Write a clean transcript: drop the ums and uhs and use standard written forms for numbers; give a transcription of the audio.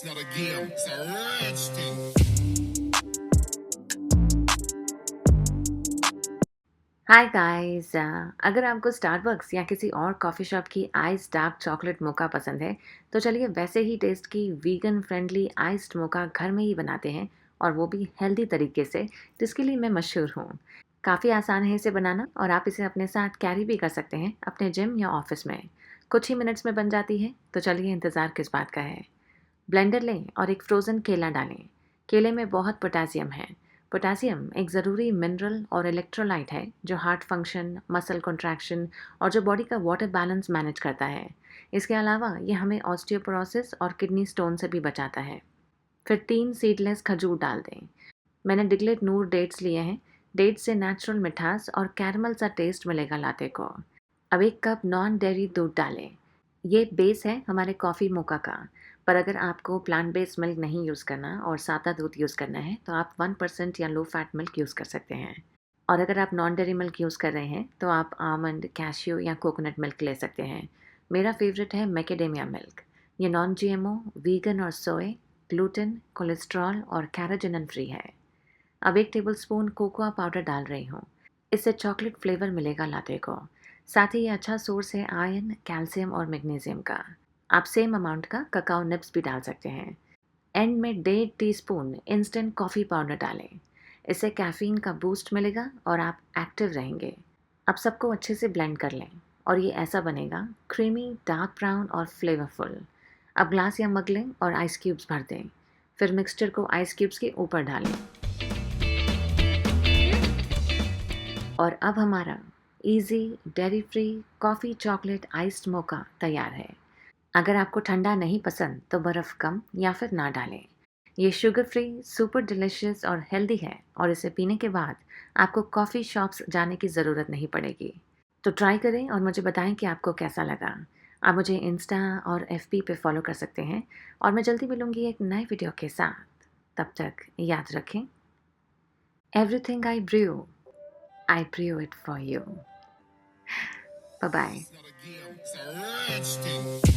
It's not a game, it's a rich thing. Hi guys. अगर आपको Starbucks या किसी और कॉफ़ी शॉप की आइस डार्क चॉकलेट मोका पसंद है तो चलिए वैसे ही टेस्ट की वीगन फ्रेंडली आइस्ड मोका घर में ही बनाते हैं, और वो भी हेल्दी तरीके से, जिसके लिए मैं मशहूर हूँ। काफ़ी आसान है इसे बनाना, और आप इसे अपने साथ कैरी भी कर सकते हैं अपने जिम या ऑफिस में। कुछ ही मिनट्स में बन जाती है, तो चलिए इंतज़ार किस बात का है। ब्लेंडर लें और एक फ्रोज़न केला डालें। केले में बहुत पोटेशियम है। पोटेशियम एक ज़रूरी मिनरल और इलेक्ट्रोलाइट है जो हार्ट फंक्शन, मसल कॉन्ट्रैक्शन और जो बॉडी का वाटर बैलेंस मैनेज करता है। इसके अलावा ये हमें ऑस्टियोपोरोसिस और किडनी स्टोन से भी बचाता है। फिर 3 सीडलेस खजूर डाल दें। मैंने डिग्लेट नूर डेट्स लिए हैं। डेट्स से नेचुरल मिठास और कैरमल सा टेस्ट मिलेगा लाते को। अब 1 कप नॉन डेयरी दूध डालें। ये बेस है हमारे कॉफ़ी मोका का। पर अगर आपको प्लांट बेस्ड मिल्क नहीं यूज़ करना और सादा दूध यूज़ करना है तो आप 1% या लो फैट मिल्क यूज़ कर सकते हैं। और अगर आप नॉन डेयरी मिल्क यूज़ कर रहे हैं तो आप आमंड, कैश्यू या कोकोनट मिल्क ले सकते हैं। मेरा फेवरेट है मैकेडेमिया मिल्क। ये नॉन जीएमओ, वीगन और सोए, ग्लूटेन, कोलेस्ट्रॉल और कैरोटीन फ्री है। अब 1 टेबलस्पून कोकोआ पाउडर डाल रही हूँ। इससे चॉकलेट फ्लेवर मिलेगा लाते को। साथ ही ये अच्छा सोर्स है आयरन, कैल्शियम और मैग्नीशियम का। आप सेम अमाउंट का ककाओ निब्स भी डाल सकते हैं। एंड में 1.5 टीस्पून इंस्टेंट कॉफ़ी पाउडर डालें। इससे कैफ़ीन का बूस्ट मिलेगा और आप एक्टिव रहेंगे। अब सबको अच्छे से ब्लेंड कर लें और ये ऐसा बनेगा क्रीमी, डार्क ब्राउन और फ्लेवरफुल। अब ग्लास या मग लें और आइस क्यूब्स भर दें। फिर मिक्सचर को आइस क्यूब्स के ऊपर डालें। और अब हमारा easy dairy free coffee chocolate iced mocha तैयार है। अगर आपको ठंडा नहीं पसंद तो बर्फ़ कम या फिर ना डालें। ये शुगर फ्री, सुपर डिलिशियस और हेल्दी है, और इसे पीने के बाद आपको कॉफ़ी शॉप्स जाने की ज़रूरत नहीं पड़ेगी। तो ट्राई करें और मुझे बताएं कि आपको कैसा लगा। आप मुझे इंस्टा और एफबी पे फॉलो कर सकते हैं, और मैं जल्दी मिलूँगी एक नए वीडियो के साथ। तब तक याद रखें, everything I brew it for you. Bye bye. It's not a game, it's a rich thing.